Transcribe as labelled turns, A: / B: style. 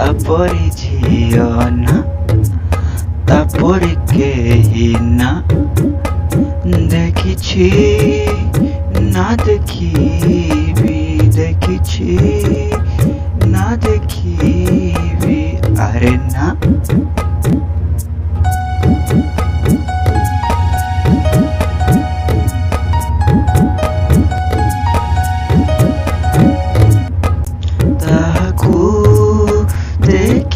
A: তারপরে ঝিও না, তারপরে কেহি না দেখিছি, না দেখিবি, দেখিছি না দেখিবি, আরে না। তাহাকু দেখি